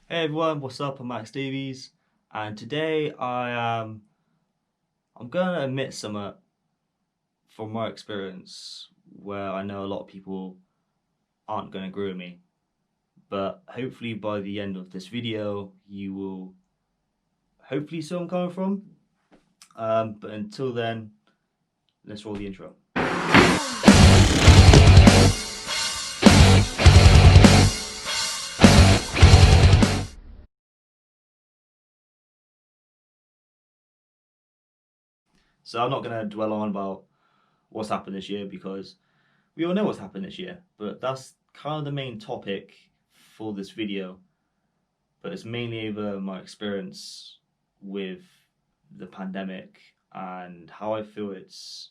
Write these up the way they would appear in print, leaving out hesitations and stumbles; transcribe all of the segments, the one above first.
Hey everyone, what's up? I'm Davies, and today I'm gonna admit something from my experience where I know a lot of people aren't gonna agree with me, but hopefully by the end of this video you will hopefully see where I'm coming from. But until then, let's roll the intro. So I'm not gonna dwell on about what's happened this year because we all know what's happened this year, but that's kind of the main topic for this video. But it's mainly over my experience with the pandemic and how I feel it's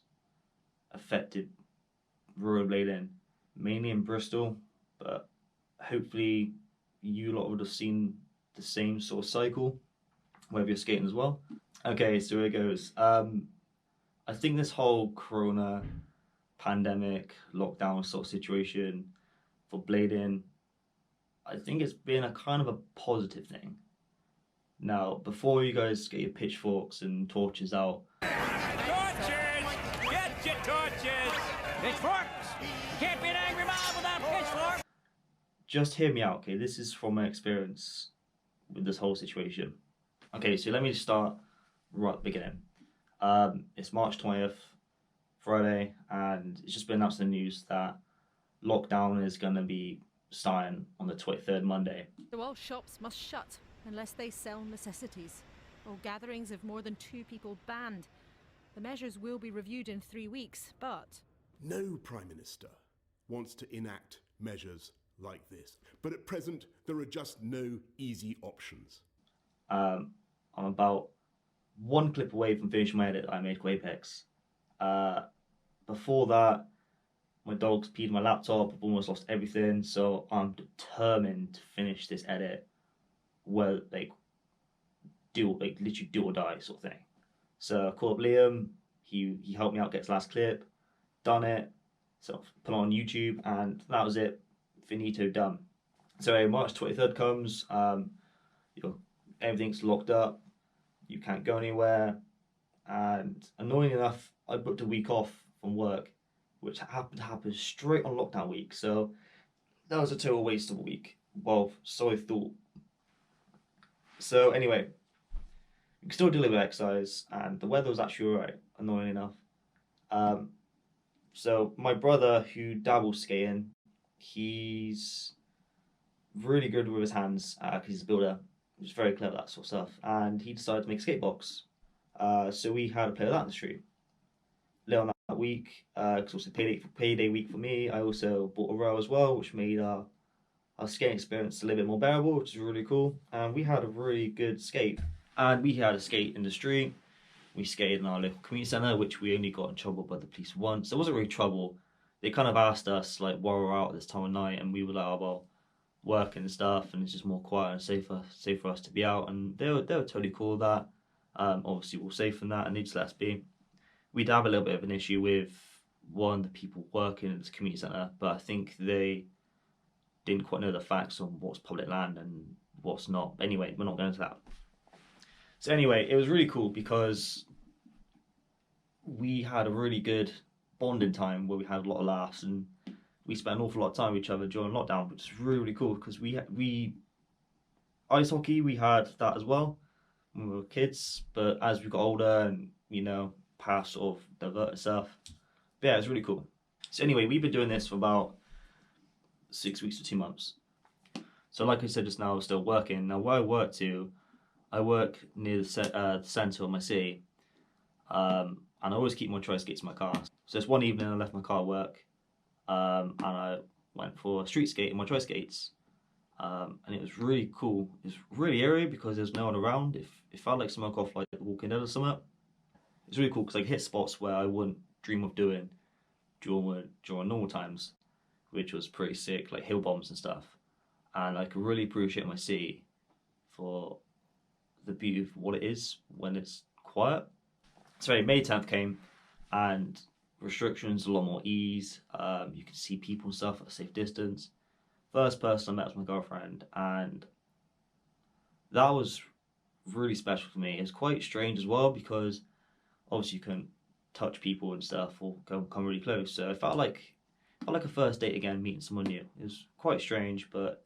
affected rollerblading, mainly in Bristol, but hopefully you lot would have seen the same sort of cycle, whether you're skating as well. Okay, so here it goes. I think this whole Corona pandemic lockdown sort of situation for blading, I think it's been a kind of a positive thing. Now, before you guys get your pitchforks and torches out, Torches! Get your torches! Pitchforks! Can't be an angry mob without pitchforks! just hear me out, okay? This is from my experience with this whole situation. Okay, so let me start right at the beginning. It's March 20th, Friday, and it's just been announced in the news that lockdown is going to be starting on the 23rd Monday. So all shops must shut unless they sell necessities. All gatherings of more than 2 people banned. The measures will be reviewed in 3 weeks, but No Prime Minister wants to enact measures like this. But at present, there are just no easy options. I'm about one clip away from finishing my edit I made for Apex. Before that, my dog's peed my laptop, I've almost lost everything, so I'm determined to finish this edit well, literally do or die sort of thing. So I called up Liam, he helped me out, get his last clip, done it, so put it on YouTube, and that was it. Finito, done. So March 23rd comes, everything's locked up, you can't go anywhere, and annoying enough, I booked a week off from work, which happened to happen straight on lockdown week. So that was a total waste of a week. Well, so I thought. So anyway, you can still deliver exercise, and the weather was actually alright, annoying enough. So my brother, who dabbles skating, he's really good with his hands because he's a builder. He's very clever at that sort of stuff, and he decided to make a skate box. So we had a play with that in the street. Later on that week, because also payday week for me, I also bought a row as well, which made our skating experience a little bit more bearable, which is really cool. And we had a really good skate. And we had a skate in the street. We skated in our local community centre, which we only got in trouble by the police once. It wasn't really trouble. They kind of asked us like why we're out at this time of night, and we were like, oh, well, work and stuff, and it's just more quiet and safer for us to be out. And they were totally cool with that. Obviously, we're safe from that, and they just let us be. We'd have a little bit of an issue with one of the people working in this community centre, but I think they didn't quite know the facts on what's public land and what's not. But anyway, we're not going into that. So anyway, it was really cool because we had a really good bonding time where we had a lot of laughs and we spent an awful lot of time with each other during lockdown, which is really, really cool because we ice hockey, we had that as well when we were kids, but as we got older and past sort of diverted stuff, but yeah, it was really cool. So anyway, we've been doing this for about 6 weeks to 2 months. So like I said just now, I was still working. Now where I work near the centre of my city, and I always keep my tri-skates in my car. So this one evening I left my car at work, and I went for a street skate in my tri-skates. And it was really cool. It was really eerie because there's no one around. It felt like smoke off like The Walking Dead or something. It's really cool because I hit spots where I wouldn't dream of doing during normal times, which was pretty sick, like hill bombs and stuff. And I could really appreciate my city for the beauty of what it is when it's quiet. So May 10th came, and restrictions a lot more ease. You can see people and stuff at a safe distance. First person I met was my girlfriend, and that was really special for me. It's quite strange as well because obviously you couldn't touch people and stuff or come really close. So it felt like a first date again, meeting someone new. It was quite strange, but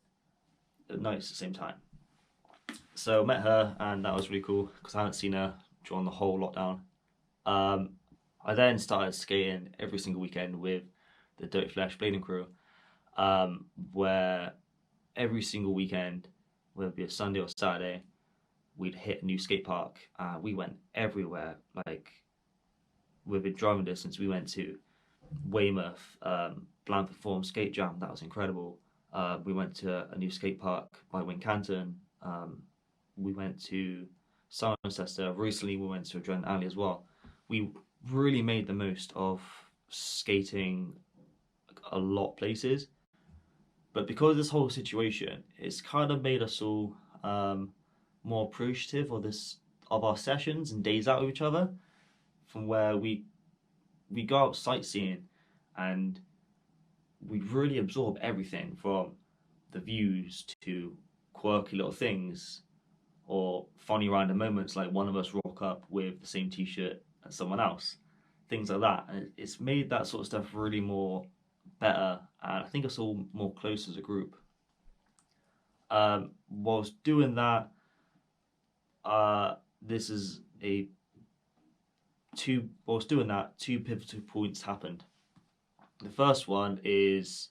nice at the same time. So met her, and that was really cool because I hadn't seen her during the whole lockdown. Um, I then started skating every single weekend with the Dirty Flesh blading crew, where every single weekend, whether it be a Sunday or Saturday, we'd hit a new skate park. We went everywhere. Like within driving distance, we went to Weymouth, Blandford Forum Skate Jam. That was incredible. We went to a new skate park by Wincanton. We went to Cirencester. Recently, we went to Adrenaline Alley as well. We really made the most of skating a lot of places. But because of this whole situation, it's kind of made us all more appreciative of our sessions and days out with each other, from where we go out sightseeing and we really absorb everything from the views to quirky little things or funny random moments, like one of us rock up with the same t-shirt as someone else, things like that. And it's made that sort of stuff really more better, and I think it's all more close as a group. Whilst doing that, two pivotal points happened. The first one is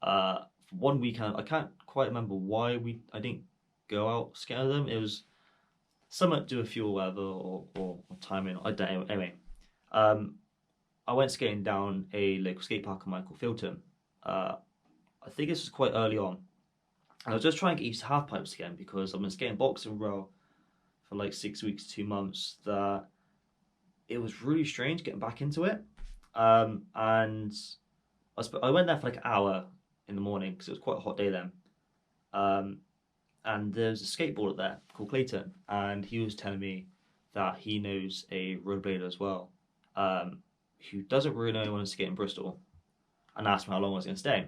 one weekend. I can't quite remember why I didn't go out skating with them. It was something to do with fuel weather or timing. I don't know. Anyway, I went skating down a local skate park in Michael Filton. I think this was quite early on. I was just trying to get used to half pipes again because I've been skating boxing row for like 6 weeks, 2 months. That it was really strange getting back into it. And I went there for like an hour in the morning because it was quite a hot day then. And there's a skateboarder there called Clayton, and he was telling me that he knows a rollerblader as well, who doesn't really know anyone to skate in Bristol, and asked me how long I was going to stay.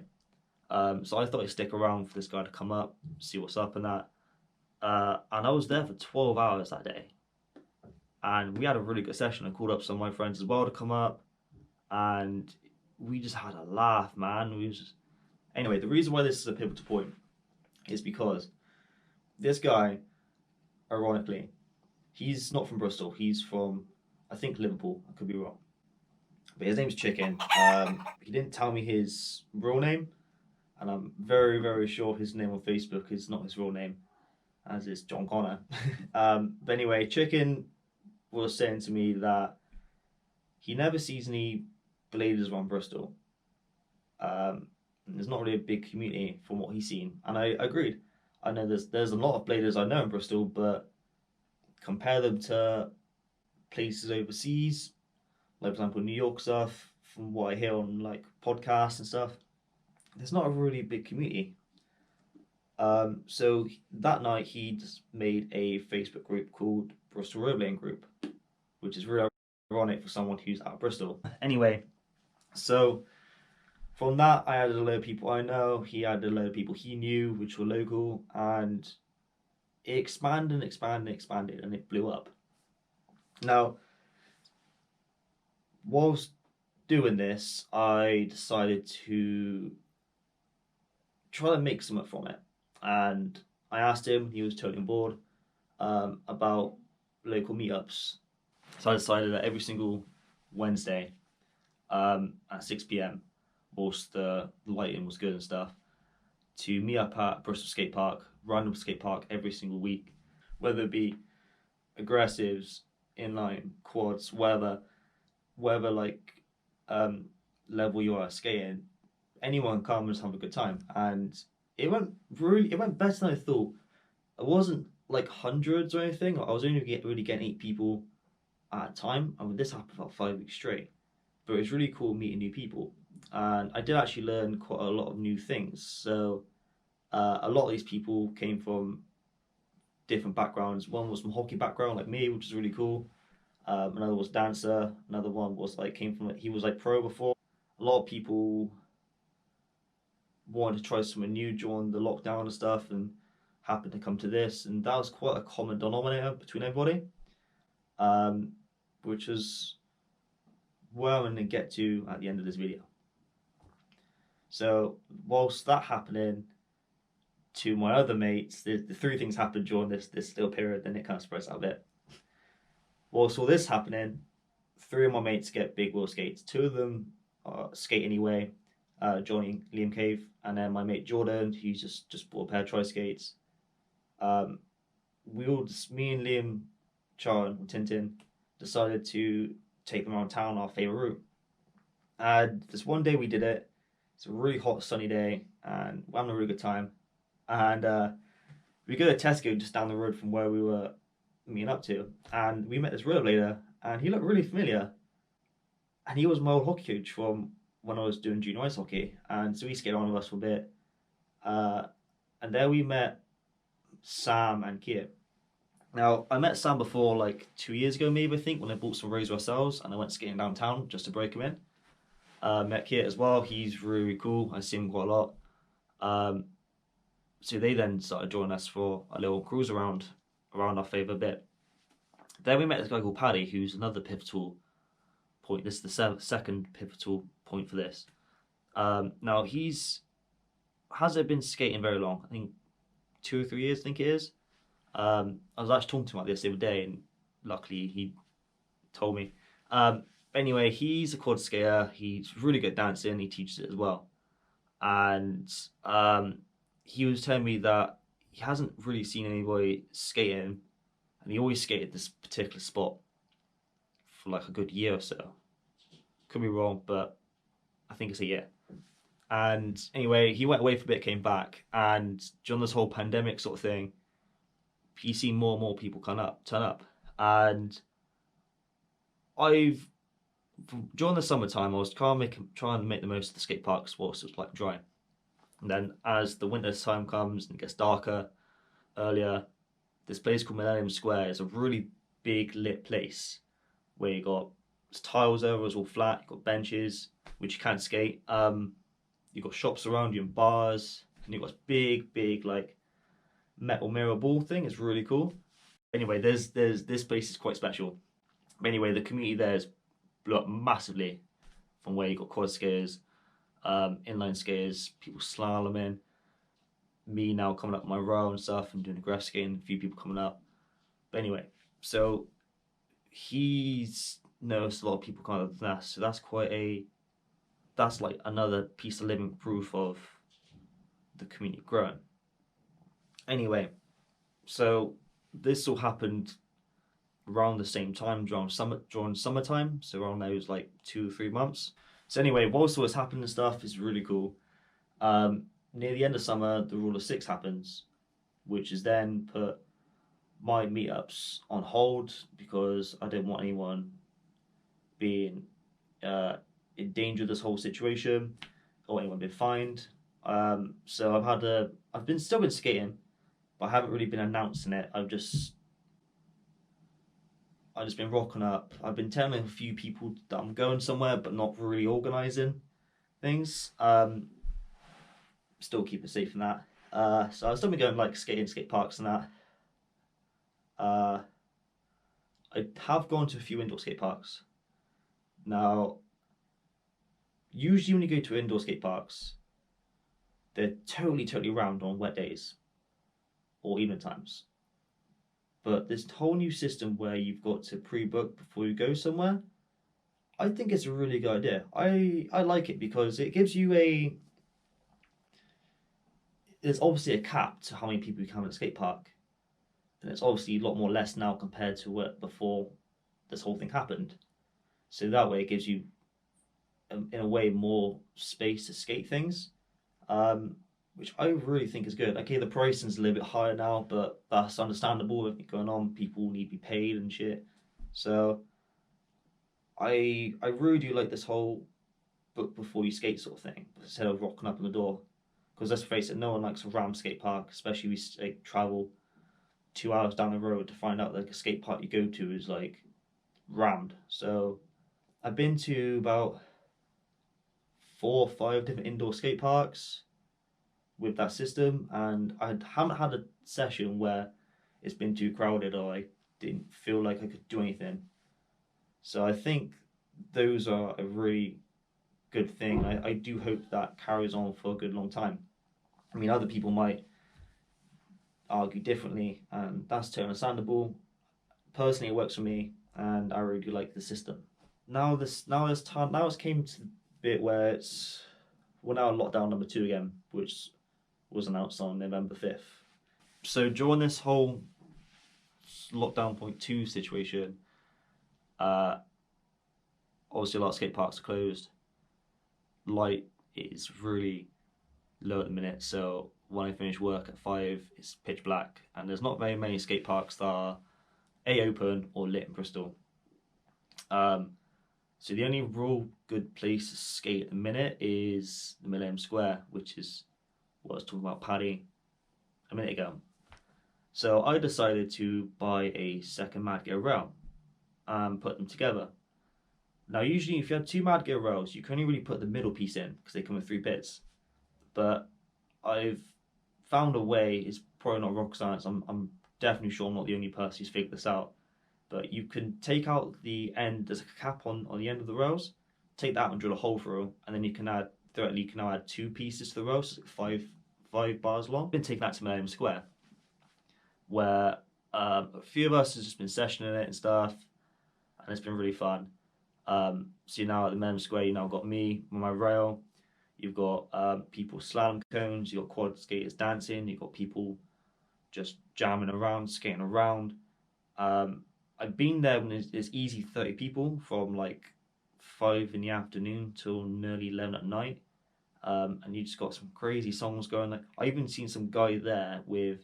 So I thought I'd stick around for this guy to come up, see what's up and that. And I was there for 12 hours that day. And we had a really good session. I called up some of my friends as well to come up, and we just had a laugh, man. Anyway, the reason why this is a pivotal point is because this guy, ironically, he's not from Bristol. He's from, I think, Liverpool. I could be wrong. But his name's Chicken. He didn't tell me his real name, and I'm very, very sure his name on Facebook is not his real name, as is John Connor. But anyway, Chicken was saying to me that he never sees any bladers around Bristol. There's not really a big community from what he's seen, and I agreed. I know there's a lot of bladers I know in Bristol, but compare them to places overseas, like for example New York stuff, from what I hear on like podcasts and stuff, there's not a really big community. So that night he just made a Facebook group called Bristol Rollerblading Group, which is really ironic for someone who's out of Bristol. Anyway, so from that I added a load of people I know, he added a load of people he knew which were local, and it expanded and expanded and expanded, and it blew up. Now, whilst doing this, I decided to try to make something from it. And I asked him, he was totally on board, about local meetups. So I decided that every single Wednesday at 6 p.m, whilst the lighting was good and stuff, to meet up at Bristol Skate Park, random skate park every single week, whether it be aggressives, inline, quads, whatever like level you are skating, anyone come and just have a good time. And it went better than I thought. It wasn't like hundreds or anything. I was only really getting 8 people at a time. I mean, this happened for about 5 weeks straight. But it was really cool meeting new people. And I did actually learn quite a lot of new things. So a lot of these people came from different backgrounds. One was from hockey background like me, which is really cool. Another was dancer. Another one was he was like pro before. A lot of people wanted to try something new during the lockdown and stuff, and happened to come to this, and that was quite a common denominator between everybody, which is where I'm going to get to at the end of this video. So whilst that happening to my other mates, the three things happened during this little period, then it kind of spreads out a bit. Whilst all this happening, three of my mates get big wheel skates. Two of them skate anyway, Johnny, Liam Cave, and then my mate Jordan, who's just bought a pair of tri skates. Me and Liam, Char, and Tintin decided to take them around town, our favourite route. And this one day we did it. It's a really hot, sunny day, and we're having a really good time. And we go to Tesco just down the road from where we were meeting up to, and we met this rollerblader, and he looked really familiar. And he was my old hockey coach from when I was doing junior ice hockey, and so he skated on with us for a bit. And there we met Sam and Kia. Now, I met Sam before, like 2 years ago, maybe, I think, when I bought some rows ourselves, and I went skating downtown just to break him in. Met Kit as well. He's really cool. I see him quite a lot. So they then started joining us for a little cruise around our favourite bit. Then we met this guy called Paddy, who's another pivotal point. This is the second pivotal point for this. Now hasn't been skating very long. I think 2 or 3 years. I think it is. I was actually talking to him about this the other day, and luckily he told me. Anyway, he's a quad skater. He's really good at dancing. He teaches it as well. And he was telling me that he hasn't really seen anybody skating, and he always skated this particular spot for like a good year or so. Could be wrong, but I think it's a year. And anyway, he went away for a bit, came back, and during this whole pandemic sort of thing, he's seen more and more people turn up. And during the summertime, I was trying to make the most of the skate parks whilst it was like dry. And then as the winter time comes and it gets darker, earlier, this place called Millennium Square is a really big lit place where you got tiles over, it's all flat, you've got benches, which you can't skate. You've got shops around you and bars, and you've got this big like metal mirror ball thing. It's really cool. Anyway, this place is quite special. But anyway, the community there is blew up massively from where you got quad skaters, inline skaters, people slaloming, me now coming up my row and stuff and doing aggressive skating, a few people coming up. But anyway, so he's noticed a lot of people kind of that, so that's like another piece of living proof of the community growing. Anyway, so this all happened around the same time during summertime, so around those like 2 or 3 months. So anyway, whilst all this happened and stuff, is really cool. Near the end of summer, the rule of 6 happens, which is then put my meetups on hold because I didn't want anyone being in danger of this whole situation or anyone being fined. So I've still been skating, but I haven't really been announcing it. I've just been rocking up. I've been telling a few people that I'm going somewhere, but not really organising things. Still keep it safe in that. So I've still been going like skating, skate parks and that. I have gone to a few indoor skate parks. Now, usually when you go to indoor skate parks, they're totally rammed on wet days or evening times. But this whole new system where you've got to pre-book before you go somewhere, I think it's a really good idea. I like it because it gives you there's obviously a cap to how many people you can have at a skate park. And it's obviously a lot more less now compared to what before this whole thing happened. So that way it gives you, in a way, more space to skate things, which I really think is good. Okay, the pricing's a little bit higher now, but that's understandable. With it going on, people need to be paid and shit. So I really do like this whole book before you skate sort of thing, instead of rocking up on the door. Because let's face it, no one likes a ram skate park, especially if we travel 2 hours down the road to find out that a skate park you go to is like rammed. So I've been to about 4 or 5 different indoor skate parks. with that system, and I haven't had a session where it's been too crowded or I didn't feel like I could do anything. So I think those are a really good thing. I do hope that carries on for a good long time. I mean, other people might argue differently, and that's totally understandable. Personally, it works for me, and I really do like the system. Now it's came to the bit where we're now in lockdown number 2 again, which was announced on November 5th. So during this whole lockdown point 2 situation, obviously a lot of skate parks are closed. Light is really low at the minute, so when I finish work at 5, it's pitch black, and there's not very many skate parks that are open or lit in Bristol. So the only real good place to skate at the minute is the Millennium Square, which is what I was talking about Paddy a minute ago. So I decided to buy a second Mad Gear rail and put them together. Now usually if you have 2 Mad Gear rails, you can only really put the middle piece in because they come with 3 bits. But I've found a way. It's probably not rocket science. I'm definitely sure I'm not the only person who's figured this out. But you can take out the end. There's a cap on the end of the rails. Take that and drill a hole through, and then you can now add 2 pieces to the rails, so 5 bars long. I've been taking that to Millennium Square, where a few of us have just been sessioning it and stuff, and it's been really fun. So now at the Millennium Square, you now got me on my rail. You've got people slalom cones. You've got quad skaters dancing. You've got people just jamming around, skating around. I've been there when it's easy 30 people from like 5 in the afternoon till nearly 11 at night. And you just got some crazy songs going. Like I even seen some guy there with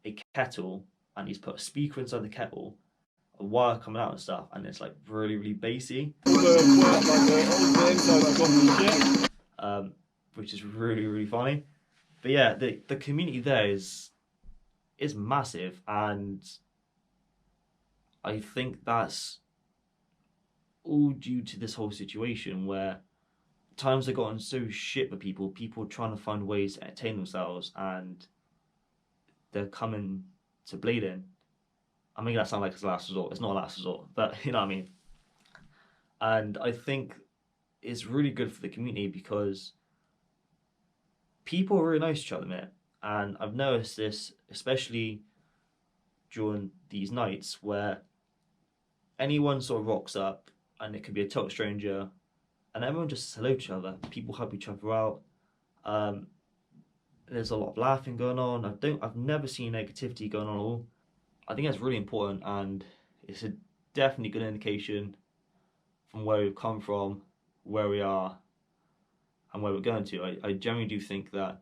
a kettle, and he's put a speaker inside the kettle, a wire coming out and stuff, and it's like really, really bassy. Which is really, really funny. But yeah, the community there is massive, and I think that's all due to this whole situation where times have gotten so shit for people trying to find ways to entertain themselves, and they're coming to blading. I mean, that sounds like it's a last resort. It's not a last resort, but you know what I mean. And I think it's really good for the community because people are really nice to each other, mate. And I've noticed this, especially during these nights where anyone sort of rocks up, and it could be a total stranger, and everyone just says hello to each other. People help each other out. There's a lot of laughing going on. I've never seen negativity going on at all. I think that's really important, and it's a definitely good indication from where we've come from, where we are, and where we're going to. I generally do think that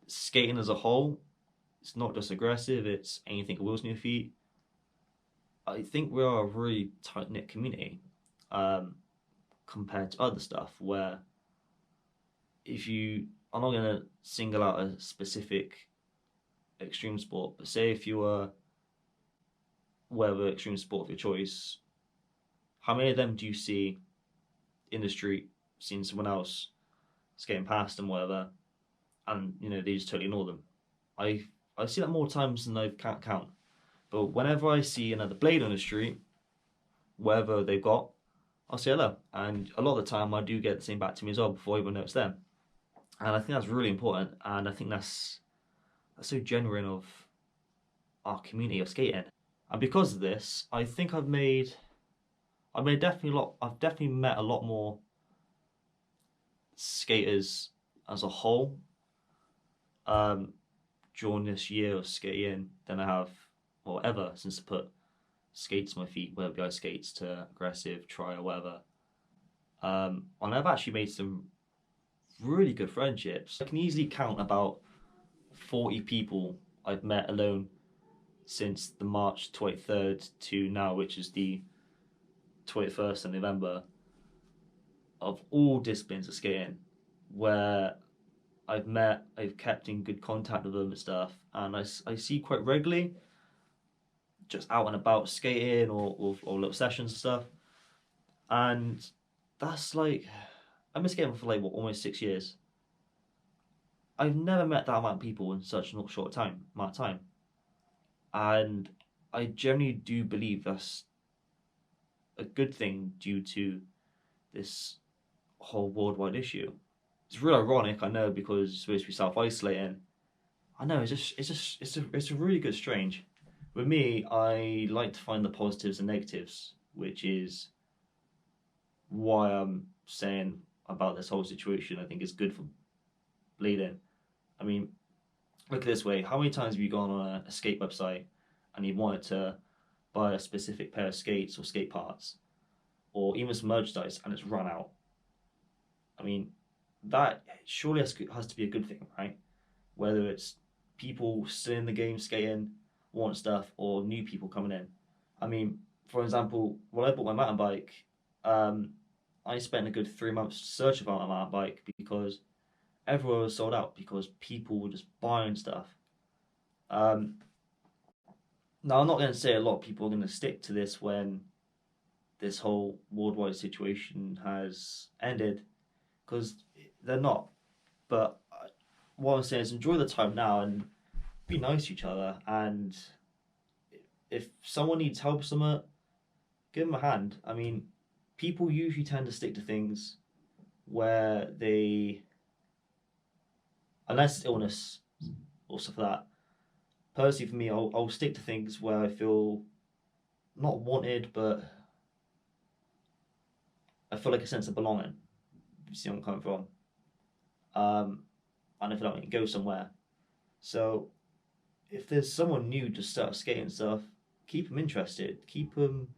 skating as a whole, it's not just aggressive, it's anything at wheels on your feet. I think we are a really tight-knit community compared to other stuff where I'm not going to single out a specific extreme sport, but say if you were whatever extreme sport of your choice, how many of them do you see in the street seeing someone else skating past them, whatever, and they just totally ignore them? I see that more times than I can't count. But whenever I see another blade on the street, wherever they've got, I'll say hello. And a lot of the time I do get the same back to me as well before I even know it's them. And I think that's really important, and I think that's so genuine of our community of skating. And because of this, I think I've definitely met a lot more skaters as a whole during this year of skating than I have ever since I put skates to my feet, whether it be ice skates to aggressive, tri or whatever. And I've actually made some really good friendships. I can easily count about 40 people I've met alone since the March 23rd to now, which is the 21st of November, of all disciplines of skating, where I've kept in good contact with them and stuff, and I see quite regularly, just out and about skating or little sessions and stuff. And that's like, I've been skating for like almost 6 years. I've never met that amount of people in such a short amount of time, and I generally do believe that's a good thing due to this whole worldwide issue. It's real ironic, I know, because it's supposed to be self-isolating. I know it's a really good strange. With me, I like to find the positives and negatives, which is why I'm saying about this whole situation. I think it's good for bleeding. I mean, look at this way: how many times have you gone on a skate website and you wanted to buy a specific pair of skates or skate parts, or even some merchandise, and it's run out? I mean, that surely has to be a good thing, right? Whether it's people still in the game skating, want stuff, or new people coming in. I mean, for example, when I bought my mountain bike, I spent a good 3 months searching for my mountain bike because everywhere was sold out because people were just buying stuff. Um, Now, I'm not going to say a lot of people are going to stick to this when this whole worldwide situation has ended, because they're not. But what I'm saying is enjoy the time now and be nice to each other. And if someone needs help with something, give them a hand. I mean, people usually tend to stick to things where they, unless it's illness or stuff like that. Personally, for me, I'll stick to things where I feel not wanted, but I feel like a sense of belonging. You see where I'm coming from? And I feel like I can go somewhere. So if there's someone new to start skating stuff, keep them interested, keep them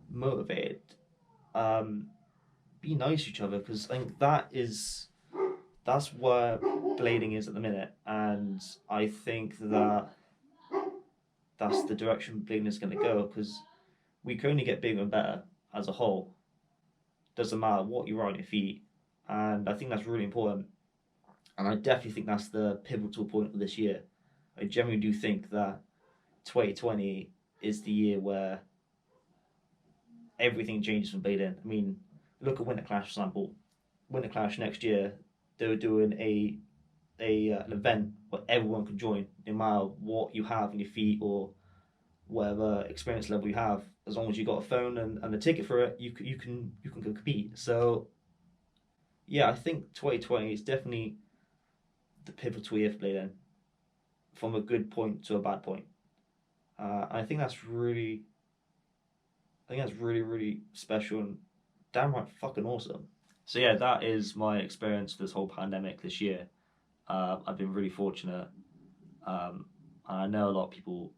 motivated. Be nice to each other, because I think that's where blading is at the minute, and I think that that's the direction blading is going to go, because we can only get bigger and better as a whole. Doesn't matter what you are on your feet, and I think that's really important. And I definitely think that's the pivotal point of this year. I generally do think that 2020 is the year where everything changes from blading. I mean, look at Winter Clash, for example. Winter Clash next year, they were doing an event where everyone could join, no matter what you have on your feet or whatever experience level you have. As long as you got a phone and a ticket for it, you can go compete. So yeah, I think 2020 is definitely the pivotal year for blading, from a good point to a bad point. I think that's really, really special and downright fucking awesome. So yeah, that is my experience for this whole pandemic this year. I've been really fortunate, and I know a lot of people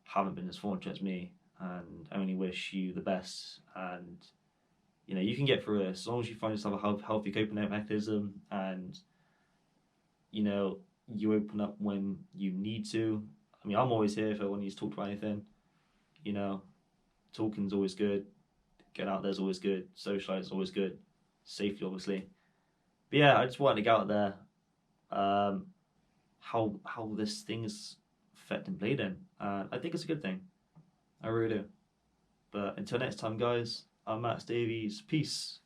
haven't been as fortunate as me, and I only wish you the best. And you can get through this as long as you find yourself a healthy coping mechanism, and you open up when you need to. I mean, I'm always here if I want you to talk about anything. Talking's always good. Getting out there's always good. Socialising is always good. Safety, obviously. But yeah, I just wanted to get out there. How this thing is affecting blading. I think it's a good thing. I really do. But until next time, guys, I'm Max Davies. Peace.